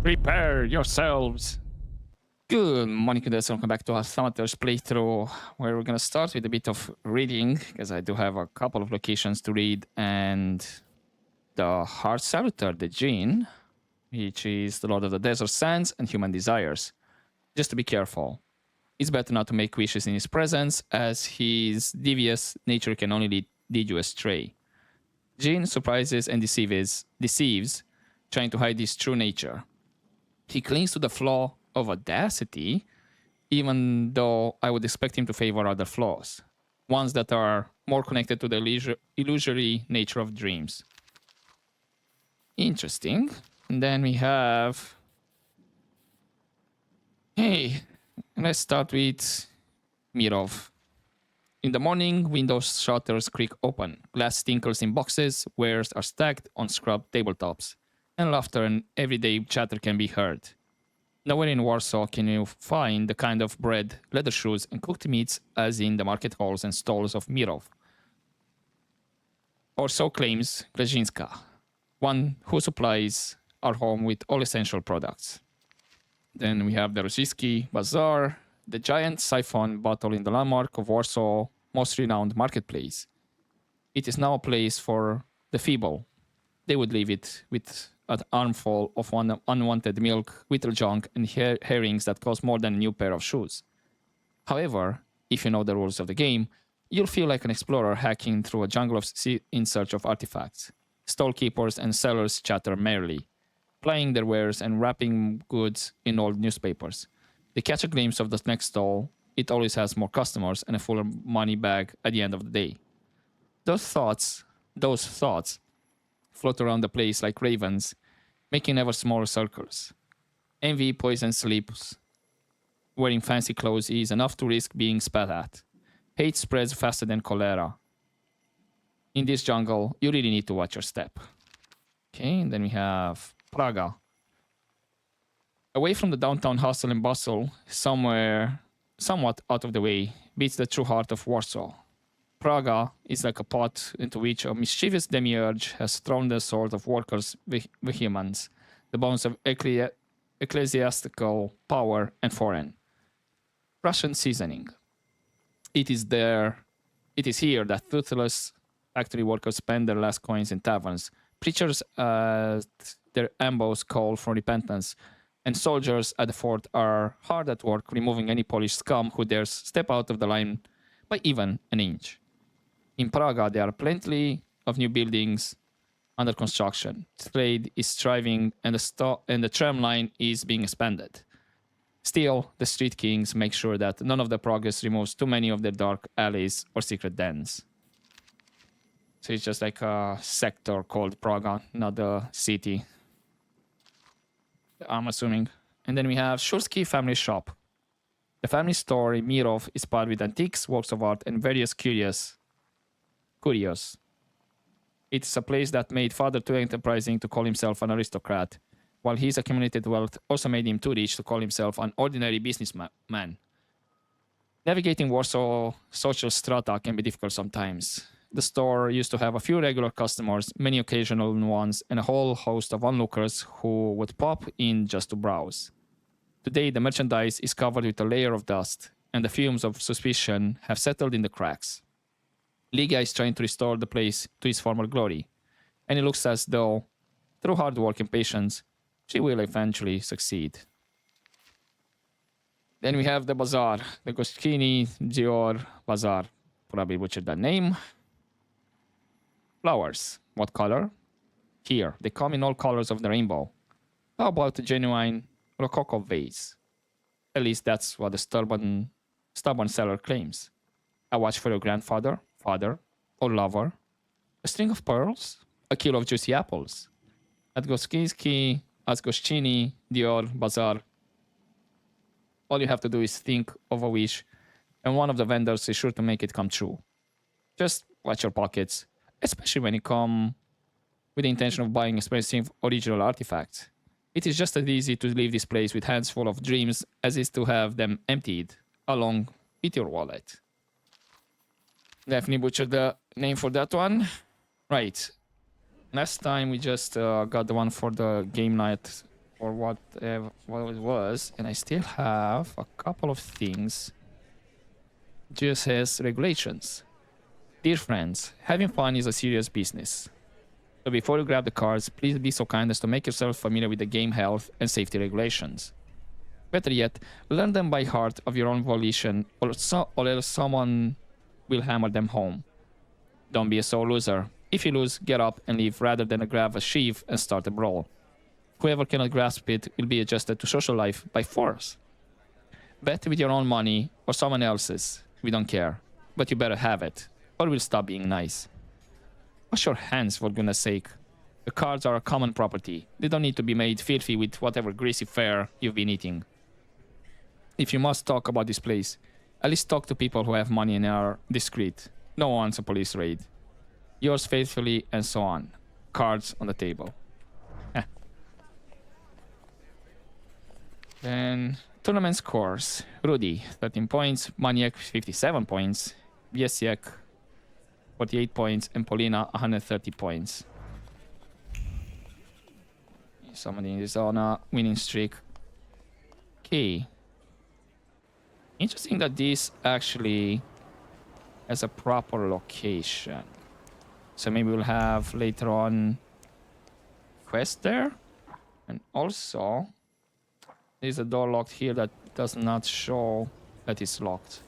Prepare yourselves. Good morning, guys. Welcome back to our Thaumaturge playthrough, where we're going to start with a bit of reading, because I do have a couple of locations to read, and the Heart Salutor, the Jinn, which is the Lord of the Desert Sands and Human Desires. Just to be careful. It's better not to make wishes in his presence, as his devious nature can only lead you astray. Jinn surprises and deceives, trying to hide his true nature. He clings to the flaw of Audacity, even though I would expect him to favor other flaws, ones that are more connected to the illusory nature of dreams. Interesting. And then we have... Hey, let's start with Mirov. In the morning, windows shutters creak open, glass tinkles in boxes, wares are stacked on scrubbed tabletops, and laughter and everyday chatter can be heard. Nowhere in Warsaw can you find the kind of bread, leather shoes, and cooked meats as in the market halls and stalls of Mirov. Or so claims Grażynska, one who supplies our home with all essential products. Then we have the Rosyjski Bazaar, the giant siphon bottle in the landmark of Warsaw most renowned marketplace. It is now a place for the feeble. They would leave it with an armful of unwanted milk, whittle junk, and herrings that cost more than a new pair of shoes. However, if you know the rules of the game, you'll feel like an explorer hacking through a jungle in search of artifacts. Stall keepers and sellers chatter merrily, plying their wares and wrapping goods in old newspapers. They catch a glimpse of the next stall. It always has more customers and a fuller money bag at the end of the day. Those thoughts float around the place like ravens, making ever smaller circles. Envy poisons sleeps. Wearing fancy clothes is enough to risk being spat at. Hate spreads faster than cholera. In this jungle, you really need to watch your step. Okay, and then we have Praga. Away from the downtown hustle and bustle, somewhat out of the way, beats the true heart of Warsaw. Praga is like a pot into which a mischievous demiurge has thrown the sort of workers' vehemence, the bones of ecclesiastical power and foreign. Russian seasoning. It is here that toothless factory workers spend their last coins in taverns, preachers at their amboes call for repentance, and soldiers at the fort are hard at work removing any Polish scum who dares step out of the line by even an inch. In Praga, there are plenty of new buildings under construction. Trade is thriving, and the tram line is being expanded. Still, the street kings make sure that none of the progress removes too many of their dark alleys or secret dens. So it's just like a sector called Praga, not the city, I'm assuming. And then we have Shursky Family Shop. The family store in Mirov is packed with antiques, works of art, and various curios. It's a place that made father too enterprising to call himself an aristocrat, while his accumulated wealth also made him too rich to call himself an ordinary businessman. Navigating Warsaw social strata can be difficult sometimes. The store used to have a few regular customers, many occasional ones, and a whole host of onlookers who would pop in just to browse. Today, the merchandise is covered with a layer of dust, and the fumes of suspicion have settled in the cracks. Liga is trying to restore the place to its former glory, and it looks as though, through hard work and patience, she will eventually succeed. Then we have the bazaar, the Goshkini Dior Bazaar. Probably butchered that name. Flowers. What color? Here, they come in all colors of the rainbow. How about a genuine Rococo vase? At least that's what the stubborn seller claims. A watch for your grandfather, father, or lover. A string of pearls? A kilo of juicy apples. At Goshkini Dior Bazaar, all you have to do is think of a wish, and one of the vendors is sure to make it come true. Just watch your pockets, especially when you come with the intention of buying expensive original artifacts. It is just as easy to leave this place with hands full of dreams as is to have them emptied along with your wallet. Definitely butchered the name for that one. Right. Last time we just got the one for the game night or what it was, and I still have a couple of things. Just says regulations. Dear friends, having fun is a serious business. So before you grab the cards, please be so kind as to make yourself familiar with the game health and safety regulations. Better yet, learn them by heart of your own volition, or else someone will hammer them home. Don't be a sore loser. If you lose, get up and leave rather than grab a sheaf and start a brawl. Whoever cannot grasp it will be adjusted to social life by force. Bet with your own money or someone else's. We don't care. But you better have it, or we'll stop being nice. Wash your hands, for goodness sake. The cards are a common property. They don't need to be made filthy with whatever greasy fare you've been eating. If you must talk about this place, at least talk to people who have money and are discreet. No one's a police raid. Yours faithfully, and so on. Cards on the table. Then, tournament scores. Rudy, 13 points. Maniac, 57 points. Biesiek, 48 points. And Polina, 130 points. Somebody is on a winning streak. Okay. Interesting that this actually has a proper location. So maybe we'll have later on quest there. And also, there's a door locked here that does not show that it's locked.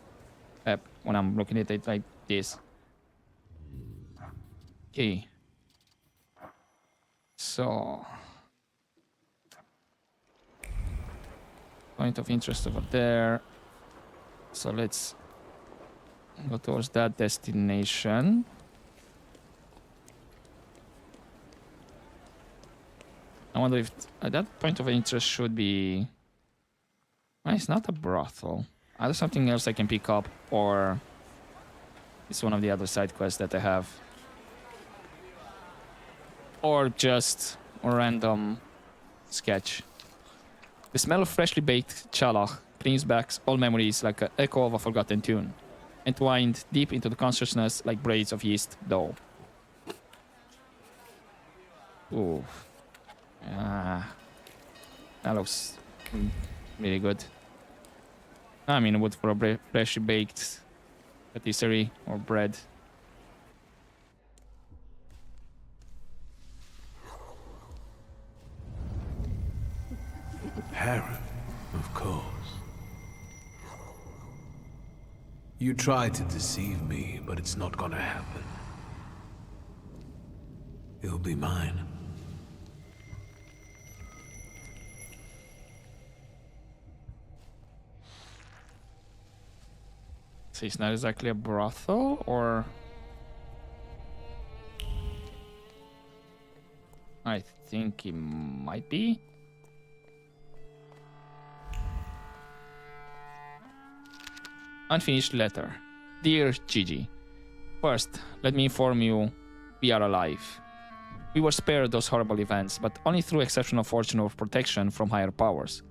When I'm looking at it like this. Okay. So, point of interest over there. So let's go towards that destination. I wonder if that point of interest should be... Well, it's not a brothel. Either something else I can pick up, or it's one of the other side quests that I have. Or just a random sketch. The smell of freshly baked challah brings back all memories like an echo of a forgotten tune, entwined deep into the consciousness like braids of yeast dough. Ooh. That looks really good. I mean, wood for a freshly baked patisserie or bread. Harem, of course. You tried to deceive me, but it's not gonna happen. You'll be mine. So it's not exactly a brothel, or... I think it might be. Unfinished letter. Dear Gigi, first, let me inform you, we are alive. We were spared those horrible events, but only through exceptional fortune or protection from higher powers,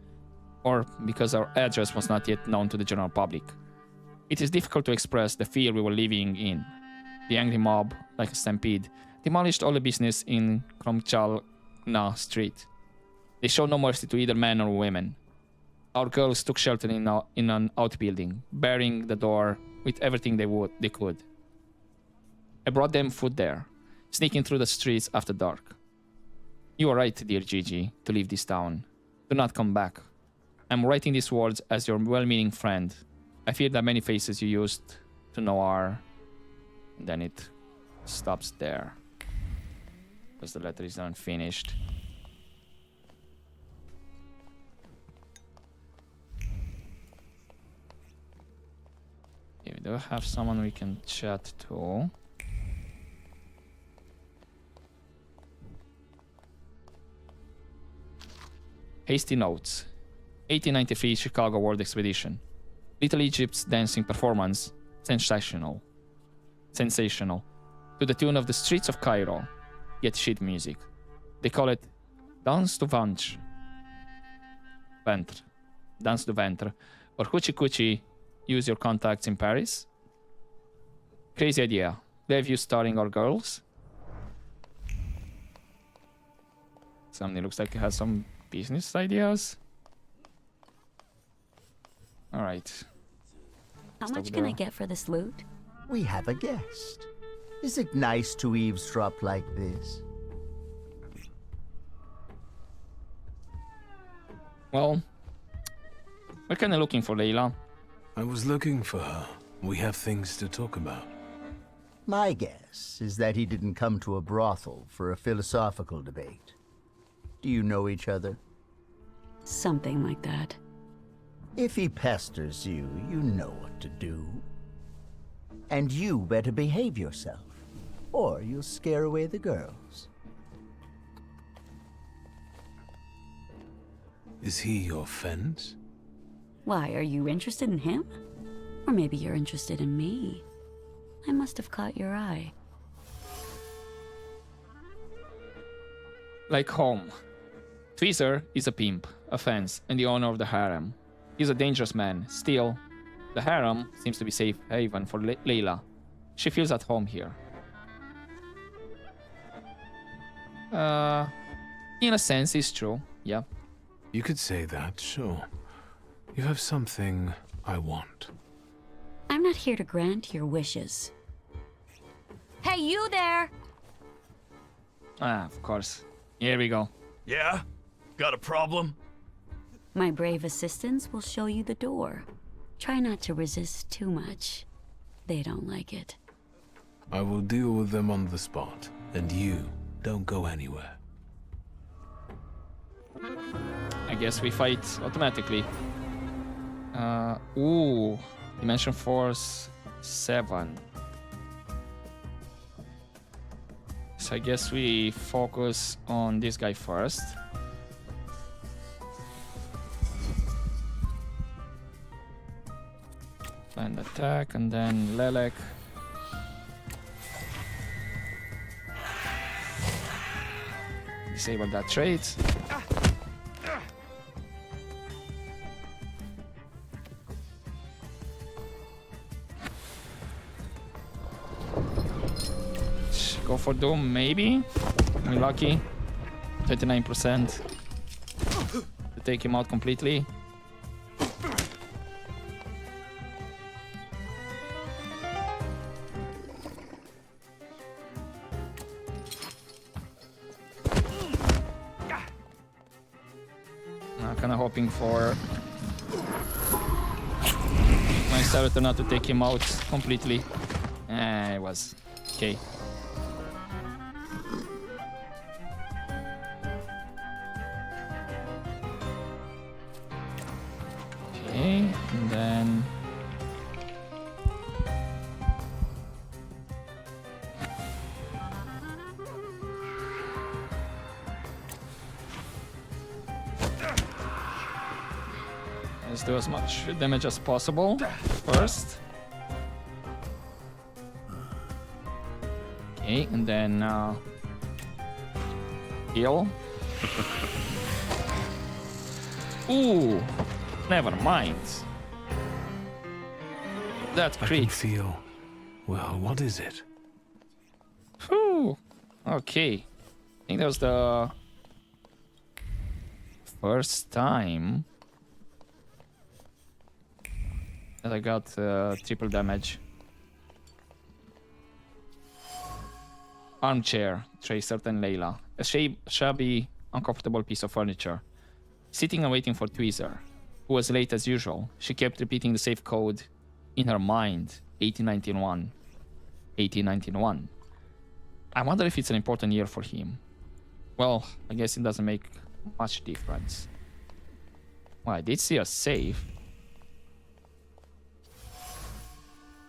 or because our address was not yet known to the general public. It is difficult to express the fear we were living in. The angry mob, like a stampede, demolished all the business in Kromchalna Street. They showed no mercy to either men or women. Our girls took shelter in an outbuilding, barring the door with everything they could. I brought them food there, sneaking through the streets after dark. You are right, dear Gigi, to leave this town. Do not come back. I'm writing these words as your well-meaning friend. I fear that many faces you used to know are... And then it stops there, because the letter is unfinished. Okay, we do have someone we can chat to. Hasty notes. 1893 Chicago World Expedition. Little Egypt's dancing performance. Sensational. To the tune of the streets of Cairo. Yet sheet music. They call it Danse du Ventre. Danse du Ventre. Or Hoochie Coochie. Use your contacts in Paris. Crazy idea. Have you starring our girls? Somebody looks like he has some business ideas. All right. How Stop much can I there. get for this loot? We have a guest. Is it nice to eavesdrop like this? Well, we're kind of looking for Layla. I was looking for her. We have things to talk about. My guess is that he didn't come to a brothel for a philosophical debate. Do you know each other? Something like that. If he pesters you, you know what to do. And you better behave yourself, or you'll scare away the girls. Is he your fence? Why, are you interested in him? Or maybe you're interested in me. I must have caught your eye. Like home. Tweezer is a pimp, a fence, and the owner of the harem. He's a dangerous man. Still, the harem seems to be safe haven for Layla. She feels at home here. In a sense, it's true. Yeah. You could say that, sure. You have something I want. I'm not here to grant your wishes. Hey, you there! Ah, of course. Here we go. Yeah? Got a problem? My brave assistants will show you the door. Try not to resist too much. They don't like it. I will deal with them on the spot, and you don't go anywhere. I guess we fight automatically. Ooh. Dimension Force 7. So I guess we focus on this guy first. And attack, and then Lelek. Disable that trait. Go for Doom, maybe? We're lucky. 39% to take him out completely. Kind of hoping for my Salutor not to take him out completely. It was okay. Okay, and then let's do as much damage as possible first. Okay, and then heal. Ooh, never mind. That I can crit. feel... Well, what is it? Whew. Okay. I think that was the first time that I got triple damage. Armchair, Tracer and Layla. A shabby, uncomfortable piece of furniture. Sitting and waiting for Tweezer, who was late as usual. She kept repeating the safe code in her mind. 1891. 1891. I wonder if it's an important year for him. Well, I guess it doesn't make much difference. Well, I did see a save.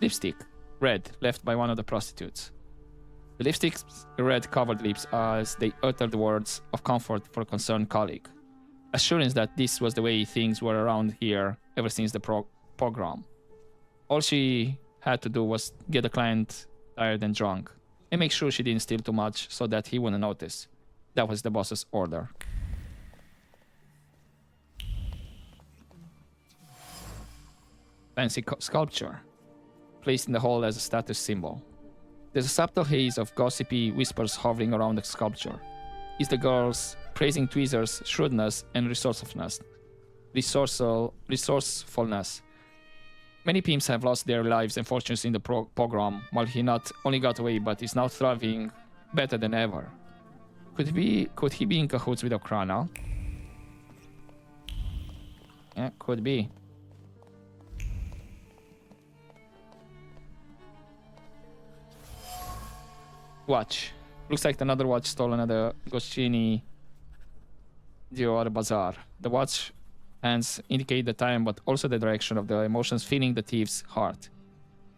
Lipstick. Red, left by one of the prostitutes. The lipstick's red covered lips as they uttered words of comfort for a concerned colleague. Assurance that this was the way things were around here ever since the pogrom. All she had to do was get the client tired and drunk, and make sure she didn't steal too much so that he wouldn't notice. That was the boss's order. Fancy sculpture, placed in the hall as a status symbol. There's a subtle haze of gossipy whispers hovering around the sculpture. Is the girl's praising Tweezer's shrewdness and resourcefulness. Many pimps have lost their lives and fortunes in the pogrom, while he not only got away, but is now thriving better than ever. Could he be in cahoots with Okrana? Yeah, could be. Watch. Looks like another watch stolen at the Goscini Dior Bazaar. The watch hands indicate the time, but also the direction of the emotions filling the thief's heart.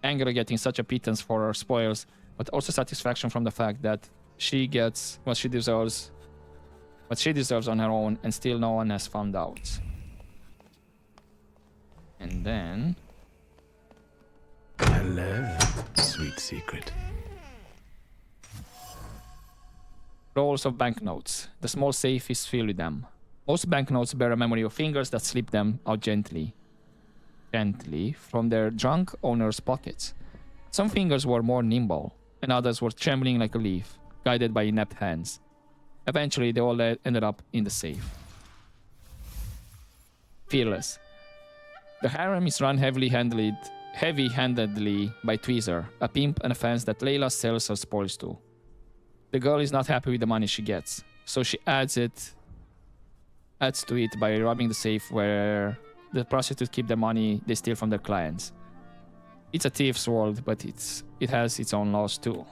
Anger at getting such a pittance for her spoils, but also satisfaction from the fact that she gets what she deserves on her own, and still no one has found out. And then... Hello, sweet secret. Rolls of banknotes. The small safe is filled with them. Most banknotes bear a memory of fingers that slip them out gently from their drunk owner's pockets. Some fingers were more nimble, and others were trembling like a leaf, guided by inept hands. Eventually, they all ended up in the safe. Fearless. The harem is run heavy-handedly by Tweezer, a pimp and a fence that Layla sells her spoils to. The girl is not happy with the money she gets, so she adds to it by robbing the safe where the prostitutes keep the money they steal from their clients. It's a thief's world, but it has its own laws too.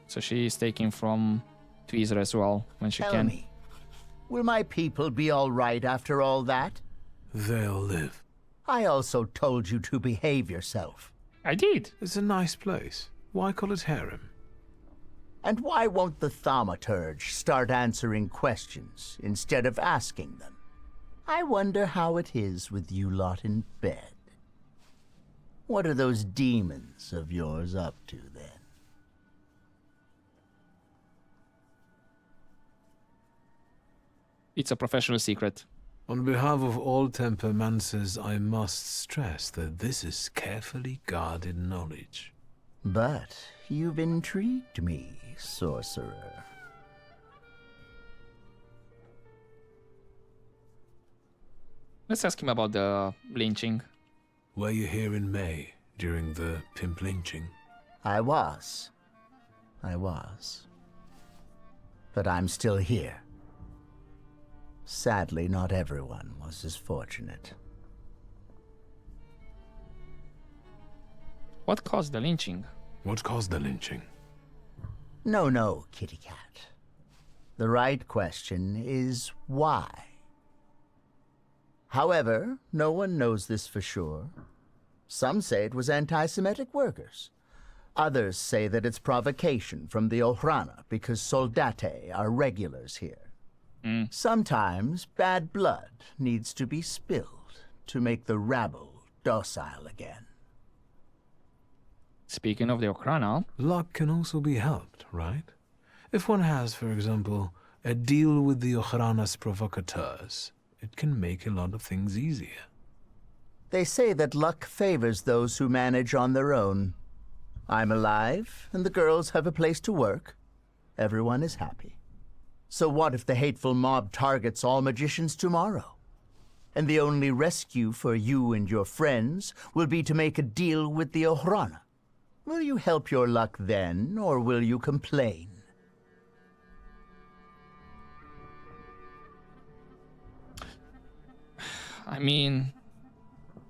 So she is taking from Tweezer as well when she Tell can. me, will my people be all right after all that? They'll live. I also told you to behave yourself. I did. It's a nice place. Why call it harem? And why won't the Thaumaturge start answering questions instead of asking them? I wonder how it is with you lot in bed. What are those demons of yours up to then? It's a professional secret. On behalf of all temperamancers, I must stress that this is carefully guarded knowledge. But you've intrigued me, sorcerer. Let's ask him about the lynching. Were you here in May, during the pimp lynching? I was. But I'm still here. Sadly, not everyone was as fortunate. What caused the lynching? What caused the lynching? No, kitty cat. The right question is why? However, no one knows this for sure. Some say it was anti-Semitic workers. Others say that it's provocation from the Ohrana because soldate are regulars here. Sometimes bad blood needs to be spilled to make the rabble docile again. Speaking of the Okrana, Luck can also be helped, right? If one has, for example, a deal with the Ohrana's provocateurs, it can make a lot of things easier. They say that luck favors those who manage on their own. I'm alive, and the girls have a place to work. Everyone is happy. So what if the hateful mob targets all magicians tomorrow? And the only rescue for you and your friends will be to make a deal with the Ohrana. Will you help your luck then, or will you complain? I mean,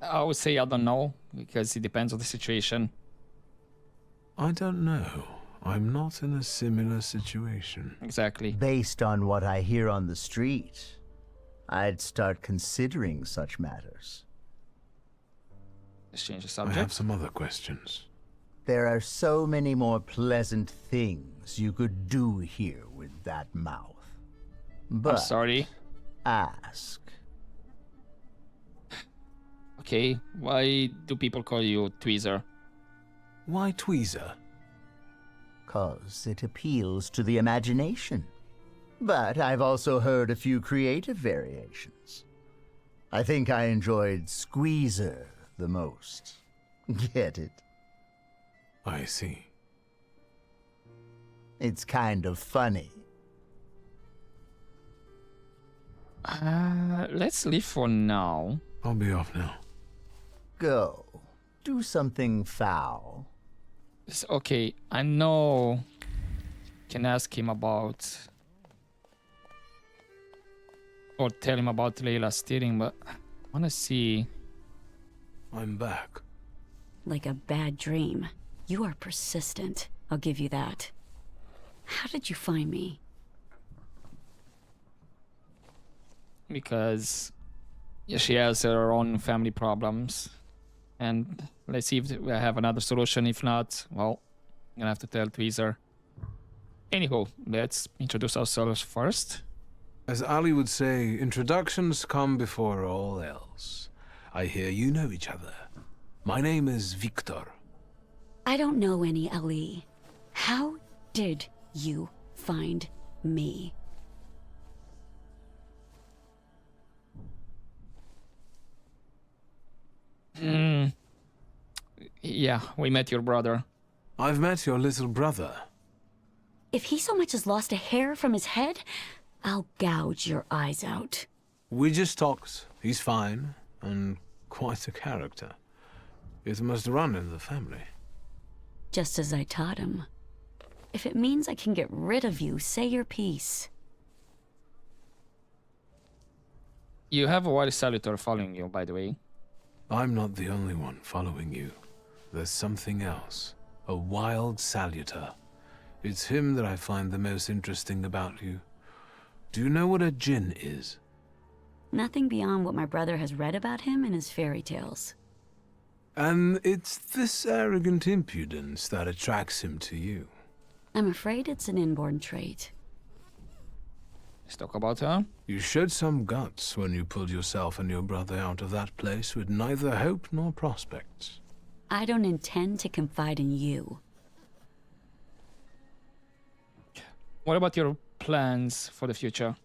I would say I don't know, because it depends on the situation. I don't know. I'm not in a similar situation. Exactly. Based on what I hear on the street, I'd start considering such matters. Let's change the I subject. have some other questions. There are so many more pleasant things you could do here with that mouth. But I'm sorry. ask. Okay, why do people call you Tweezer? Why Tweezer? 'Cause it appeals to the imagination. But I've also heard a few creative variations. I think I enjoyed Squeezer the most. Get it? I see. It's kind of funny. Let's leave for now. I'll be off now. Go. Do something foul. It's okay, I know. Can ask him about, or tell him about Layla stealing, but I wanna see. I'm back. Like a bad dream. You are persistent. I'll give you that. How did you find me? Because yeah, she has her own family problems, and let's see if we have another solution. If not, well, I'm gonna have to tell Tweezer. Anyhow, let's introduce ourselves first. As Ali would say, introductions come before all else. I hear you know each other. My name is Victor. I don't know any Ali. How did you find me? Yeah, we met your brother. I've met your little brother. If he so much as lost a hair from his head, I'll gouge your eyes out. We just talked. He's fine, and quite a character. It must run in the family. Just as I taught him. If it means I can get rid of you, say your piece. You have a wild salutor following you, by the way. I'm not the only one following you. There's something else. A wild salutor. It's him that I find the most interesting about you. Do you know what a djinn is? Nothing beyond what my brother has read about him in his fairy tales. And it's this arrogant impudence that attracts him to you. I'm afraid it's an inborn trait. Let's talk about her. You showed some guts when you pulled yourself and your brother out of that place with neither hope nor prospects. I don't intend to confide in you. What about your plans for the future?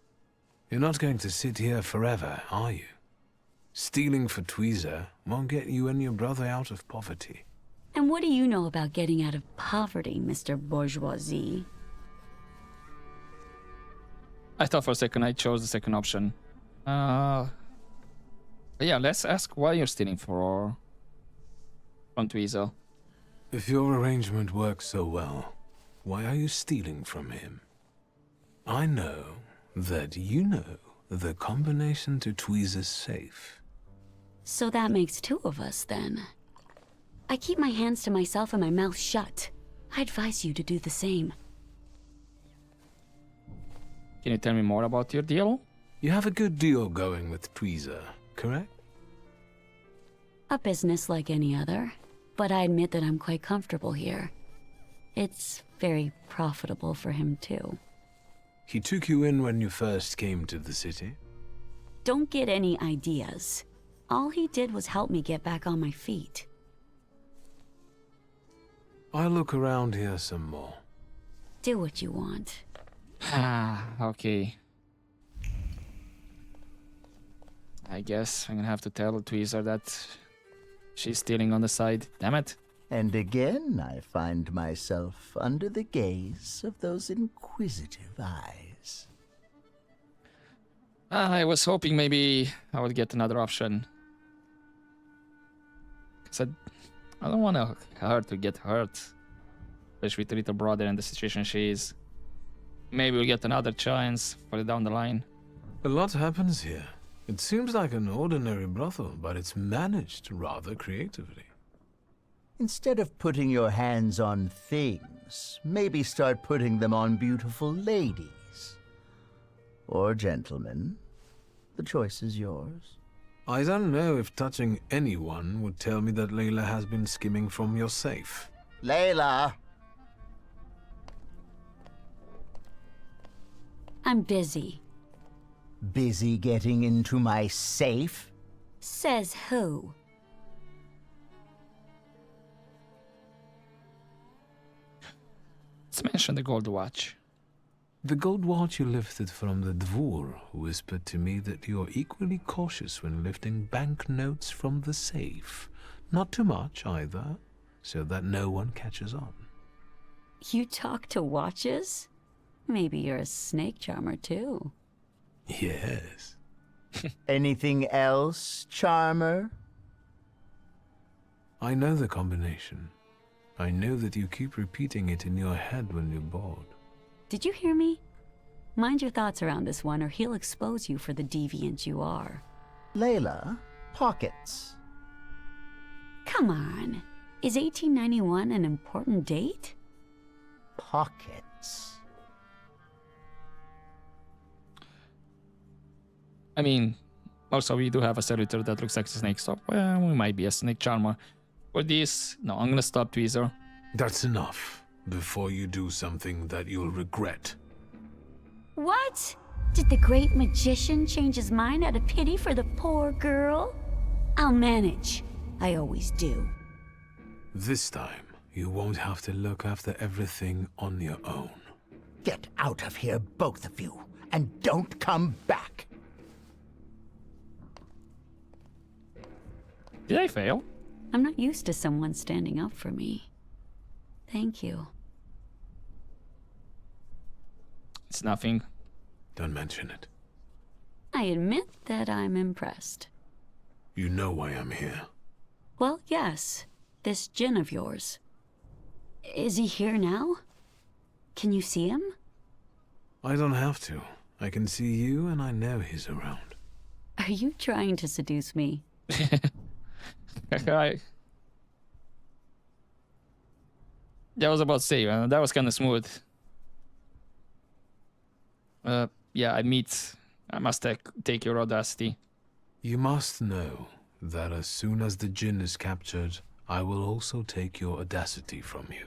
You're not going to sit here forever, are you? Stealing for Tweezer won't get you and your brother out of poverty. And what do you know about getting out of poverty, Mr. Bourgeoisie? I thought for a second I chose the second option. Yeah, let's ask why you're stealing from Tweezer. If your arrangement works so well, why are you stealing from him? I know that you know the combination to Tweezer's safe. So that makes two of us, then. I keep my hands to myself and my mouth shut. I advise you to do the same. Can you tell me more about your deal? You have a good deal going with Tweezer, correct? A business like any other, but I admit that I'm quite comfortable here. It's very profitable for him, too. He took you in when you first came to the city? Don't get any ideas. All he did was help me get back on my feet. I'll look around here some more. Do what you want. Okay. I guess I'm gonna have to tell Tweezer that she's stealing on the side. Damn it. And again, I find myself under the gaze of those inquisitive eyes. I was hoping maybe I would get another option. Because I don't want her to get hurt. Especially with the little brother and the situation she is. Maybe we'll get another chance further down the line. A lot happens here. It seems like an ordinary brothel, but it's managed rather creatively. Instead of putting your hands on things, maybe start putting them on beautiful ladies. Or gentlemen. The choice is yours. I don't know if touching anyone would tell me that Layla has been skimming from your safe. Layla! I'm busy. Busy getting into my safe? Says who? Let's mention the gold watch. The gold watch you lifted from the Thur whispered to me that you're equally cautious when lifting banknotes from the safe. Not too much, either, so that no one catches on. You talk to watches? Maybe you're a snake charmer too. Yes. Anything else, charmer? I know the combination. I know that you keep repeating it in your head when you're bored. Did you hear me? Mind your thoughts around this one, or he'll expose you for the deviant you are. Layla, pockets. Come on. Is 1891 an important date? Pockets. I mean, also we do have a salutor that looks like a snake, so well, we might be a snake charmer. For this, no, I'm gonna stop Tweezer. That's enough. Before you do something that you'll regret. What? Did the great magician change his mind out of pity for the poor girl? I'll manage. I always do. This time, you won't have to look after everything on your own. Get out of here, both of you, and don't come back. Did I fail? I'm not used to someone standing up for me. Thank you. It's nothing. Don't mention it. I admit that I'm impressed. You know why I'm here. Well, yes. This djinn of yours. Is he here now? Can you see him? I don't have to. I can see you and I know he's around. Are you trying to seduce me? That was about to say, that was kind of smooth. Yeah, I must take your Audacity. You must know that as soon as the djinn is captured, I will also take your Audacity from you.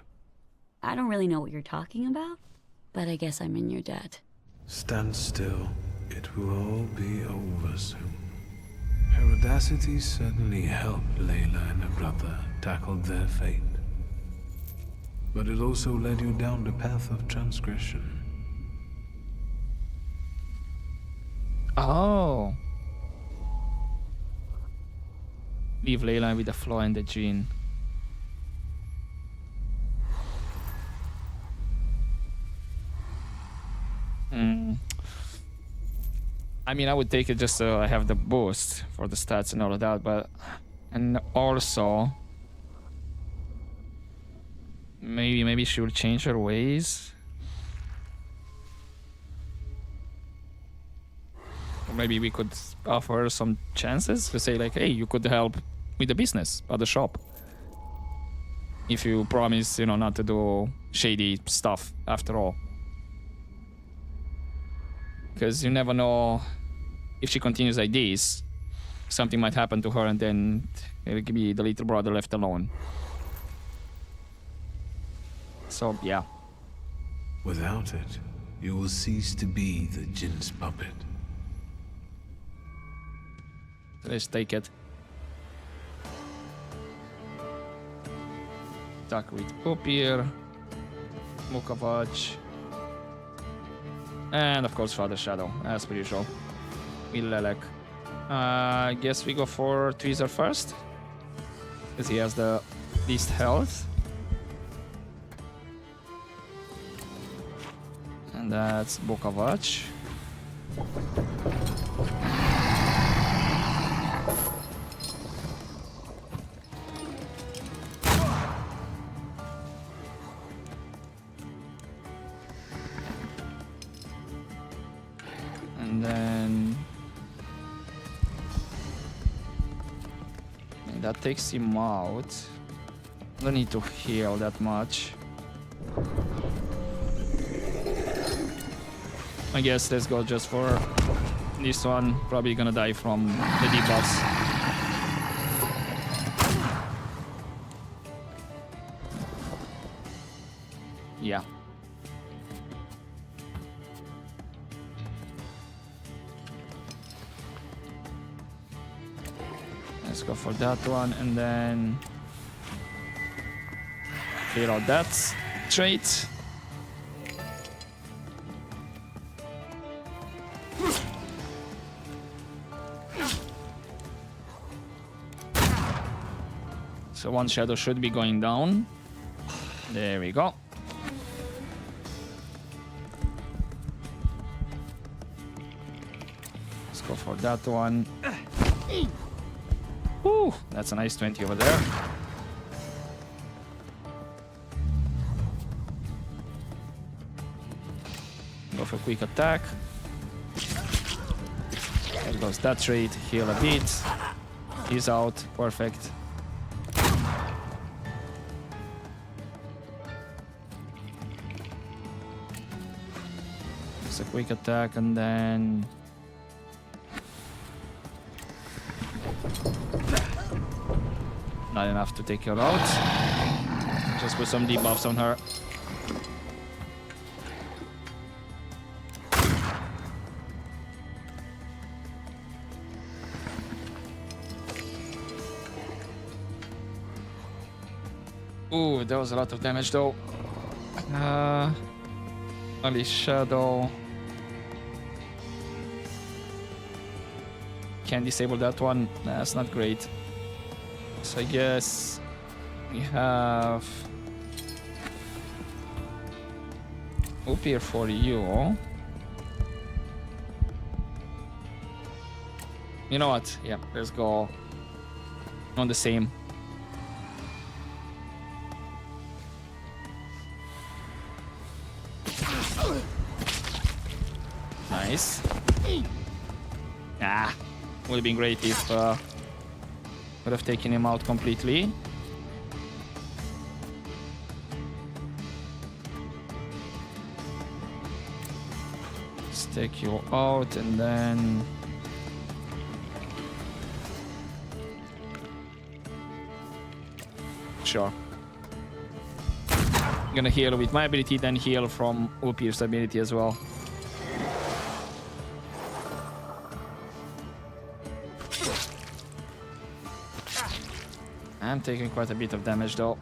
I don't really know what you're talking about, but I guess I'm in your debt. Stand still. It will all be over soon. Her Audacity certainly helped Layla and her brother tackle their fate. But it also led you down the path of transgression. Oh. Leave Layla with the flaw and the gene. I mean, I would take it just so I have the boost for the stats and all of that, but... And also... Maybe she will change her ways. Or maybe we could offer her some chances to say like, hey, you could help with the business at the shop. If you promise, you know, not to do shady stuff after all. Because you never know if she continues like this, something might happen to her and then it could be the little brother left alone. So, yeah. Without it, you will cease to be the djinn's puppet. Let's take it. Talk with Upir, Mukavach, and of course Father Shadow, as per usual. Illelek. I guess we go for Tweezer first, because he has the least health. And that's Bokavac. And then that takes him out. Don't need to heal that much. I guess let's go just for this one. Probably gonna die from the debuffs. Yeah. Let's go for that one and then clear out that trait. So one shadow should be going down. There we go. Let's go for that one. Woo! That's a nice 20 over there. Go for quick attack. There goes that trait. Heal a bit. He's out. Perfect. It's a quick attack and then... Not enough to take her out. Just put some debuffs on her. Ooh, that was a lot of damage though. Only Shadow. Can't disable that one. That's not great. So I guess we have up here for you. You know what? Yeah, let's go on the same. Nice. Ah, would have been great if would have taken him out completely. Let's take you out and then sure. I'm gonna heal with my ability, then heal from Upir's ability as well. I'm taking quite a bit of damage though.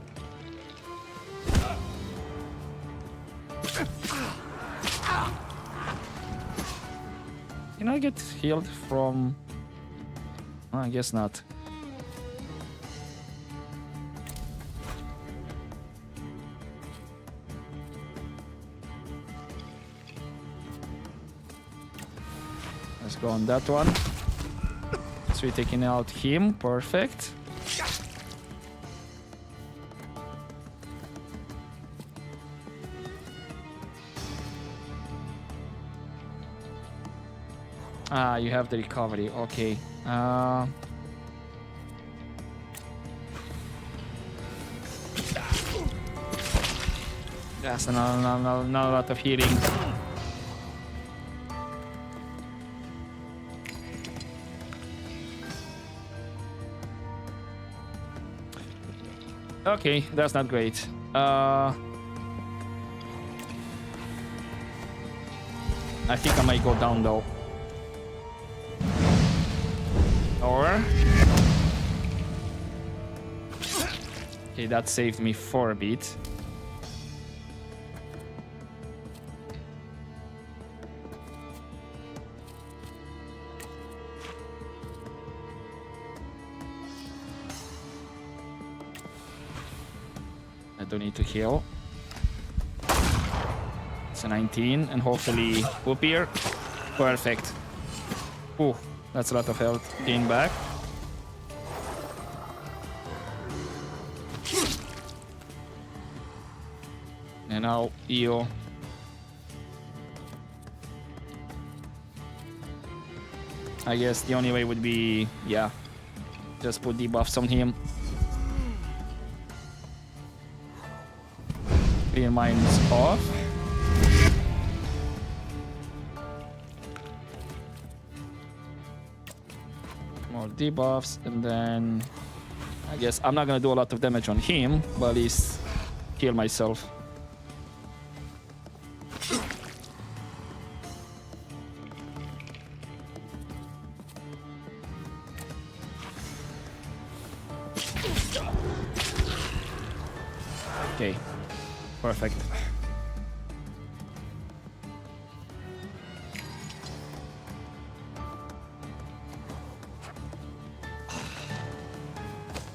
Can I get healed from... Oh, I guess not. Let's go on that one. So we're taking out him. Perfect. Ah, you have the recovery. Okay. That's not a lot of healing. Okay, that's not great. I think I might go down though. Or... Okay, that saved me for a bit. I don't need to heal. It's a 19 and hopefully up here. Perfect. Ooh. That's a lot of health gained back. And now Io. I guess the only way would be, yeah, just put debuffs on him. Clear mines off. More debuffs, and then I guess I'm not gonna do a lot of damage on him, but at least heal myself. Okay, perfect.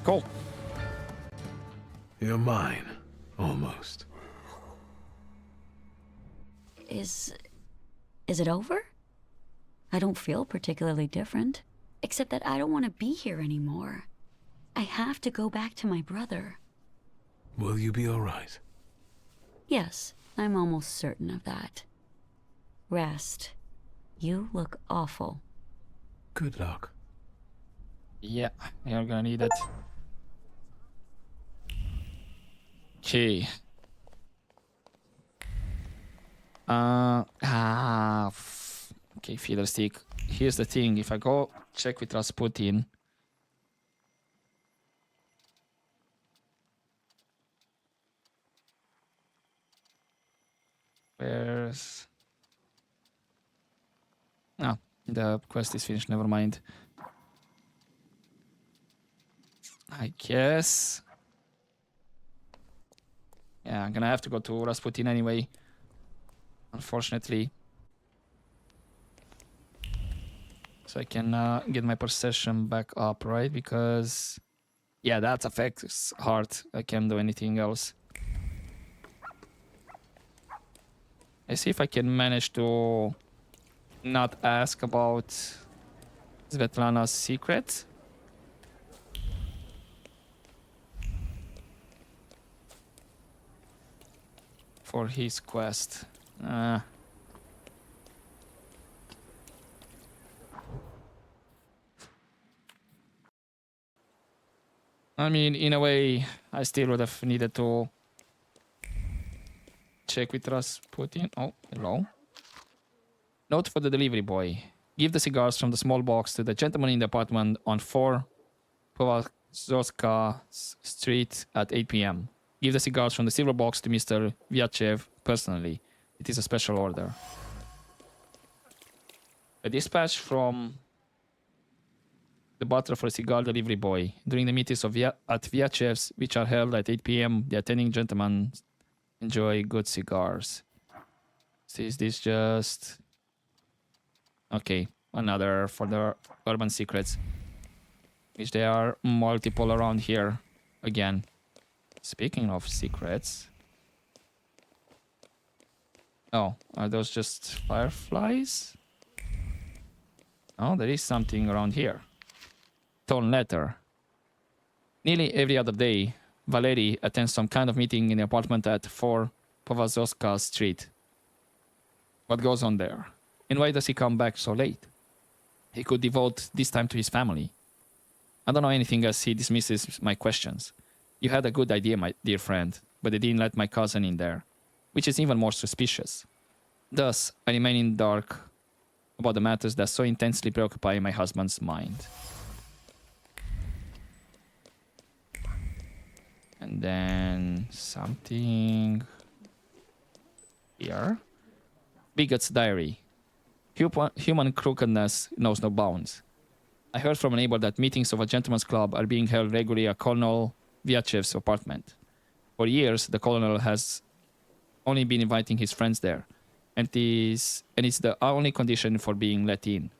Cool. You're mine, almost. Is it over? I don't feel particularly different, except that I don't want to be here anymore. I have to go back to my brother. Will you be all right? Yes, I'm almost certain of that. Rest. You look awful. Good luck. Yeah, you're gonna need it. Okay. Okay, Fiddlestick. Here's the thing. If I go check with Rasputin, where's... Ah, the quest is finished. Never mind. I guess. Yeah, I'm gonna have to go to Rasputin anyway. Unfortunately. So I can get my perception back up, right? Because... yeah, that affects heart. I can't do anything else. I see if I can manage to not ask about Svetlana's secret. For his quest. I mean, in a way, I still would have needed to check with Rasputin. Oh, hello. Note for the delivery boy. Give the cigars from the small box to the gentleman in the apartment on 4 Povazovska Street at 8 p.m. Give the cigars from the silver box to Mr. Vyachev personally. It is a special order. A dispatch from the butler for a cigar delivery boy. During the meetings of at Vyachev's, which are held at 8 p.m., the attending gentlemen enjoy good cigars. So is this just... okay, another for the urban secrets. Which there are multiple around here. Again. Speaking of secrets... oh, are those just fireflies? Oh, there is something around here. Torn letter. Nearly every other day, Valery attends some kind of meeting in the apartment at 4 Povazovska Street. What goes on there? And why does he come back so late? He could devote this time to his family. I don't know anything as he dismisses my questions. You had a good idea, my dear friend, but they didn't let my cousin in there, which is even more suspicious. Thus, I remain in the dark about the matters that so intensely preoccupy my husband's mind. And then something here. Bigot's diary. Human crookedness knows no bounds. I heard from a neighbor that meetings of a gentleman's club are being held regularly at Colonel Vyachev's apartment. For years, the colonel has only been inviting his friends there, and it's the only condition for being let in.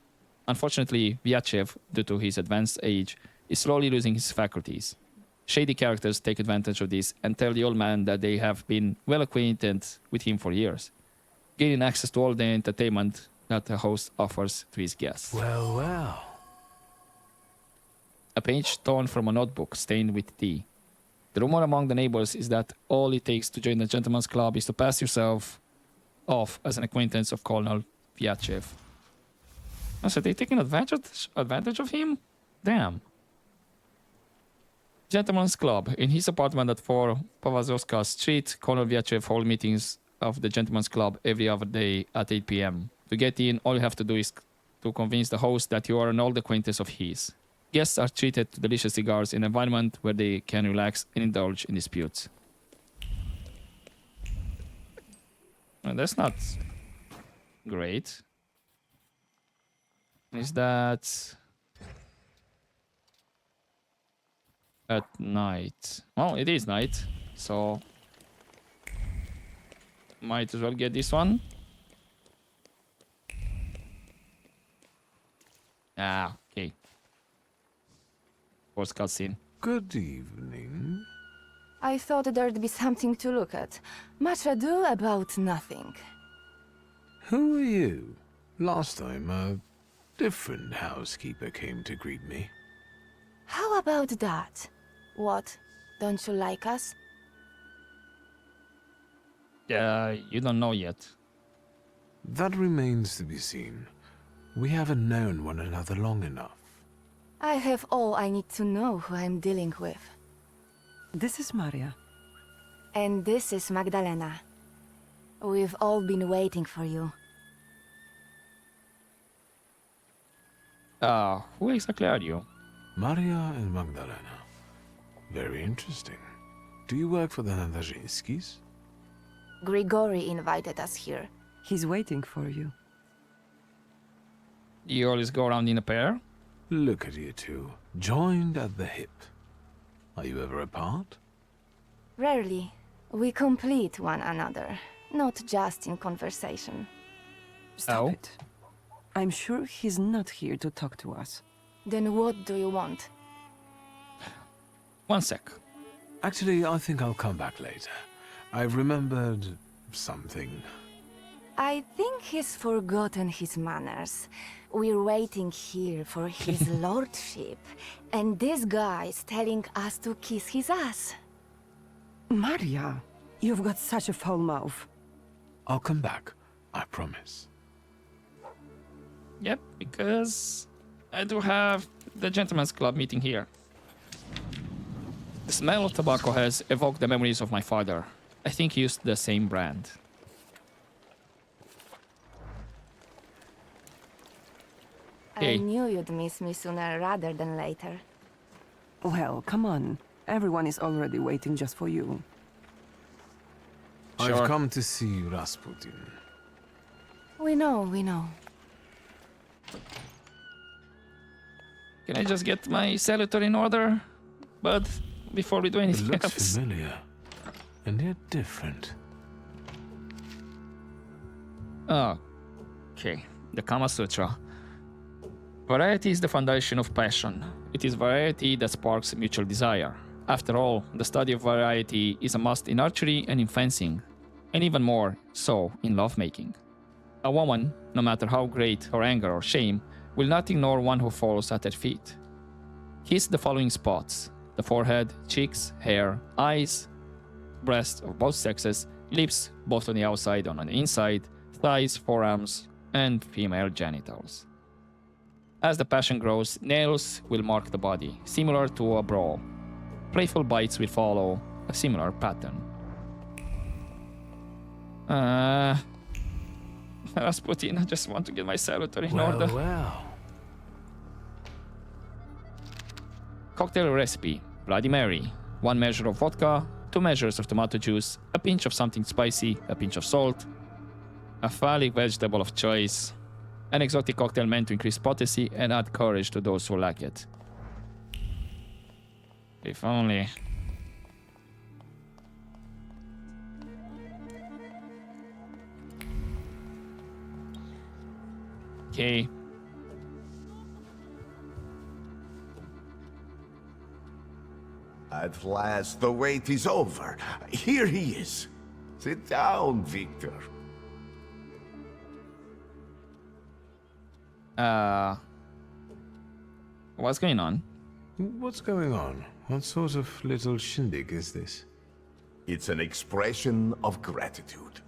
Unfortunately, Vyachev, due to his advanced age, is slowly losing his faculties. Shady characters take advantage of this and tell the old man that they have been well acquainted with him for years, gaining access to all the entertainment that the host offers to his guests. Well, well. A page torn from a notebook stained with tea. The rumor among the neighbors is that all it takes to join the gentleman's club is to pass yourself off as an acquaintance of Colonel Vyachev. Oh, so they're taking advantage of him? Damn. Gentleman's Club. In his apartment at 4 Povazovska Street, Colonel Vyachev holds meetings of the Gentleman's Club every other day at 8 p.m. To get in, all you have to do is to convince the host that you are an old acquaintance of his. Guests are treated to delicious cigars in an environment where they can relax and indulge in disputes. Well, that's not great. Is that at night? Well, it is night, so might as well get this one. Ah, okay. Post cutscene. Good evening. I thought there'd be something to look at. Much ado about nothing. Who are you? Last time, different housekeeper came to greet me. How about that? What? Don't you like us? You don't know yet. That remains to be seen. We haven't known one another long enough. I have all I need to know who I'm dealing with. This is Maria. And this is Magdalena. We've all been waiting for you. Who exactly are you? Maria and Magdalena. Very interesting. Do you work for the Nadarzinskis? Grigori invited us here. He's waiting for you. You always go around in a pair? Look at you two, joined at the hip. Are you ever apart? Rarely. We complete one another, not just in conversation. Stop Oh. it. I'm sure he's not here to talk to us. Then what do you want? 1 sec. Actually, I think I'll come back later. I've remembered something. I think he's forgotten his manners. We're waiting here for his lordship, and this guy's telling us to kiss his ass. Maria, you've got such a foul mouth. I'll come back, I promise. Yep, because I do have the gentleman's club meeting here. The smell of tobacco has evoked the memories of my father. I think he used the same brand. Hey. I knew you'd miss me sooner rather than later. Well, come on. Everyone is already waiting just for you. Sure. I've come to see Rasputin. We know. Can I just get my salutor in order? But before we do It anything looks else. familiar, and yet different. Oh, okay. The Kama Sutra. Variety is the foundation of passion. It is variety that sparks mutual desire. After all, the study of variety is a must in archery and in fencing, and even more so in lovemaking. A woman, no matter how great her anger or shame, will not ignore one who falls at her feet. Kiss the following spots: the forehead, cheeks, hair, eyes, breasts of both sexes, lips, both on the outside and on the inside, thighs, forearms, and female genitals. As the passion grows, nails will mark the body, similar to a brawl. Playful bites will follow a similar pattern. Rasputin, I just want to get my salutor in order. Well. Cocktail recipe: Bloody Mary, 1 measure of vodka, 2 measures of tomato juice, a pinch of something spicy, a pinch of salt, a phallic vegetable of choice, an exotic cocktail meant to increase potency and add courage to those who lack it. If only. Okay. At last, the wait is over. Here he is. Sit down, Victor. What's going on? What's going on? What sort of little shindig is this? It's an expression of gratitude.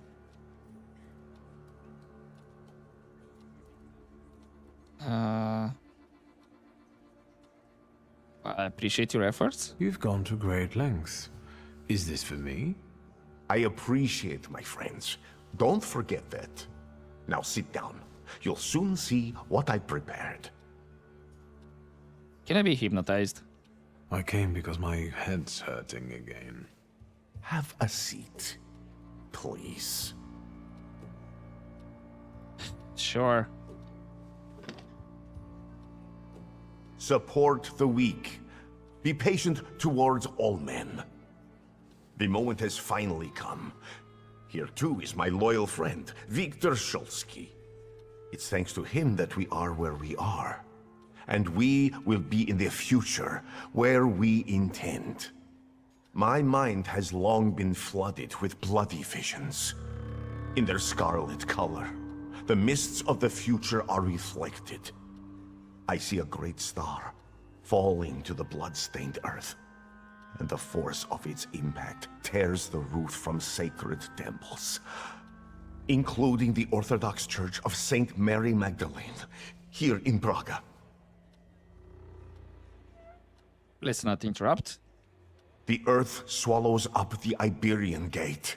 I appreciate your efforts. You've gone to great lengths. Is this for me? I appreciate my friends. Don't forget that. Now sit down. You'll soon see what I prepared. Can I be hypnotized? I came because my head's hurting again. Have a seat, please. Sure. Support the weak. Be patient towards all men. The moment has finally come. Here too is my loyal friend, Viktor Shulsky. It's thanks to him that we are where we are. And we will be in the future, where we intend. My mind has long been flooded with bloody visions. In their scarlet color, the mists of the future are reflected. I see a great star falling to the blood-stained earth, and the force of its impact tears the roof from sacred temples, including the Orthodox Church of Saint Mary Magdalene, here in Praga. Let's not interrupt. The earth swallows up the Iberian Gate.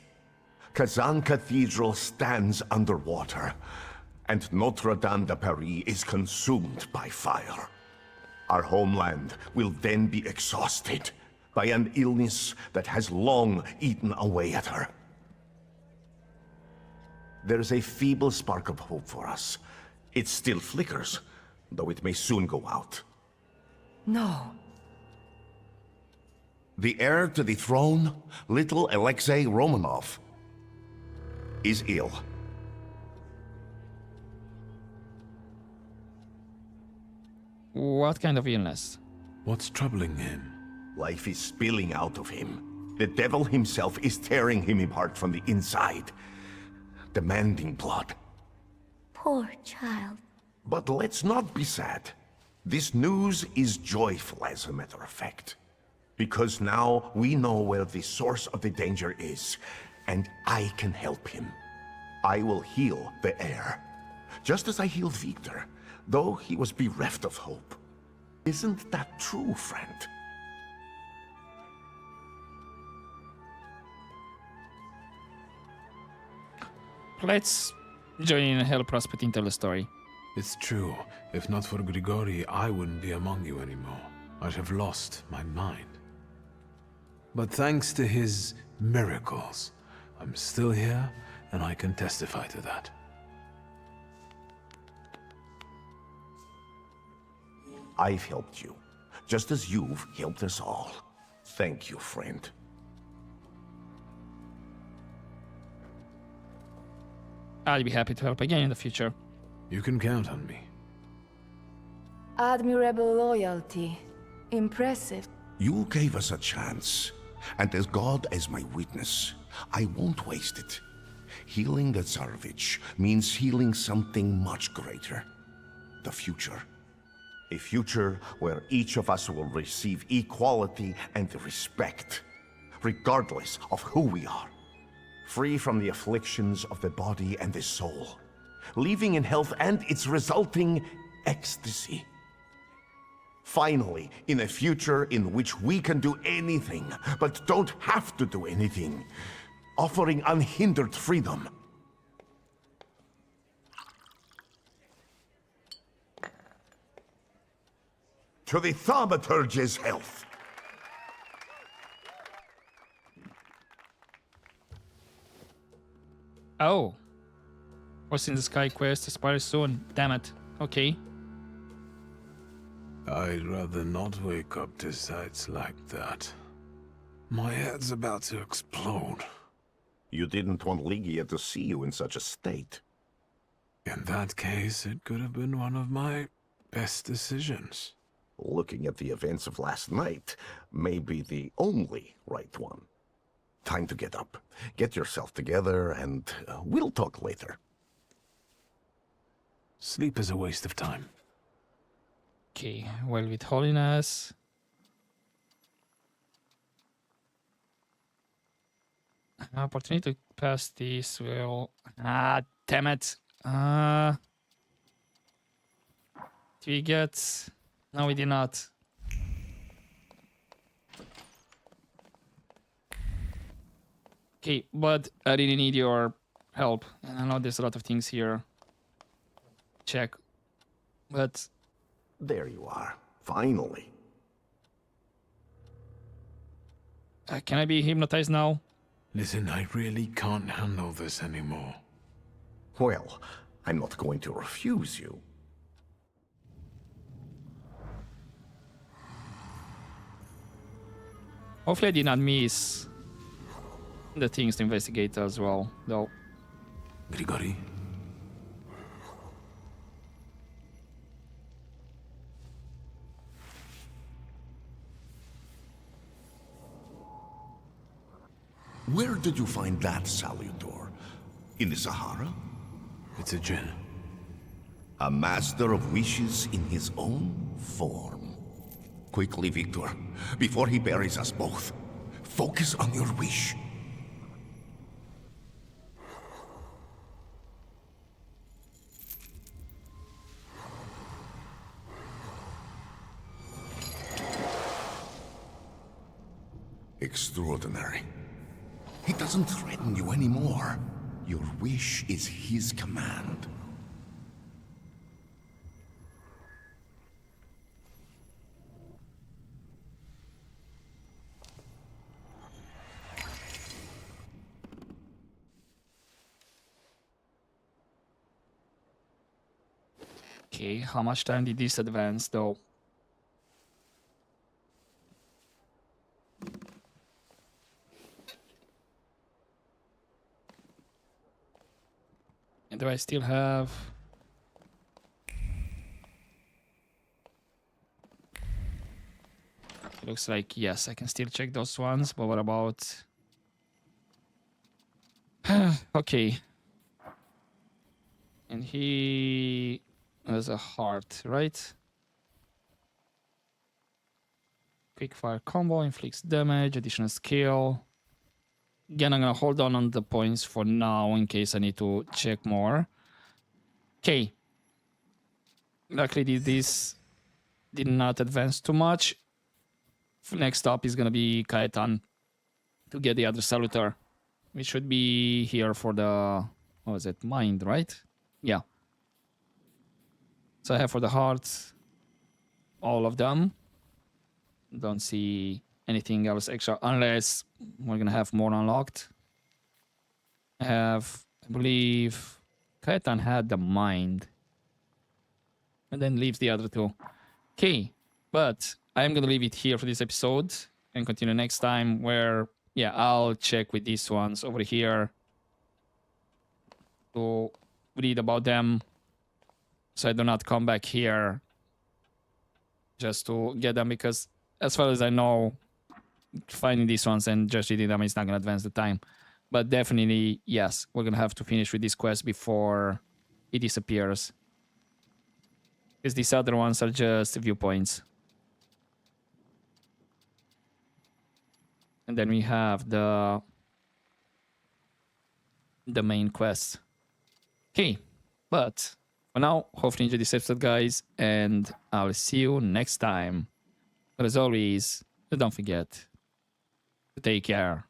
Kazan Cathedral stands underwater, and Notre Dame de Paris is consumed by fire. Our homeland will then be exhausted by an illness that has long eaten away at her. There's a feeble spark of hope for us. It still flickers, though it may soon go out. No. The heir to the throne, little Alexei Romanov, is ill. What kind of illness? What's troubling him? Life is spilling out of him. The devil himself is tearing him apart from the inside, demanding blood. Poor child. But let's not be sad. This news is joyful, as a matter of fact. Because now we know where the source of the danger is, and I can help him. I will heal the heir, just as I healed Victor, though he was bereft of hope. Isn't that true, friend? Let's join in and help Rasputin tell the story. It's true. If not for Grigori, I wouldn't be among you anymore. I'd have lost my mind. But thanks to his miracles, I'm still here, and I can testify to that. I've helped you, just as you've helped us all. Thank you, friend. I'd be happy to help again in the future. You can count on me. Admirable loyalty. Impressive. You gave us a chance, and as God as my witness, I won't waste it. Healing the Tsarevich means healing something much greater. The future. A future where each of us will receive equality and respect, regardless of who we are. Free from the afflictions of the body and the soul, living in health and its resulting ecstasy. Finally, in a future in which we can do anything, but don't have to do anything, offering unhindered freedom. To the Thaumaturge's health. Oh. What's in the Sky quest expires soon. Damn it. Okay. I'd rather not wake up to sights like that. My head's about to explode. You didn't want Ligia to see you in such a state. In that case, it could have been one of my best decisions. Looking at the events of last night may be the only right one. Time to get up. Get yourself together, and we'll talk later. Sleep is a waste of time. Okay. Well, with holiness. Opportunity to pass this will. Ah, damn it. Do we get. No, we did not. Okay, but I really need your help. And I know there's a lot of things here. Check. But. There you are. Finally. Can I be hypnotized now? Listen, I really can't handle this anymore. Well, I'm not going to refuse you. Hopefully I did not miss the things to investigate as well, though. Grigori? Where did you find that salutor? In the Sahara? It's a djinn. A master of wishes in his own form. Quickly, Victor, before he buries us both. Focus on your wish. Extraordinary. He doesn't threaten you anymore. Your wish is his command. Okay, how much time did this advance though? And do I still have... Looks like yes, I can still check those ones, but what about... Okay. And he has a heart, right? Quickfire combo, inflicts damage, additional skill. Again, I'm gonna hold on the points for now in case I need to check more. Okay. Luckily, this did not advance too much. Next up is gonna be Caetan to get the other salutor. We should be here for the... What was it? Mind, right? Yeah. So I have for the heart all of them. Don't see anything else extra unless we're gonna have more unlocked. I believe Caetan had the mind and then leaves the other two. Okay, but I'm gonna leave it here for this episode and continue next time where, yeah, I'll check with these ones over here to read about them so I do not come back here just to get them, because as far as I know, finding these ones and just reading them is not going to advance the time. But definitely, yes, we're going to have to finish with this quest before it disappears. Because these other ones are just viewpoints. And then we have the main quest. Okay, but for now, hopefully you enjoyed this episode, guys, and I'll see you next time. But as always, don't forget to take care.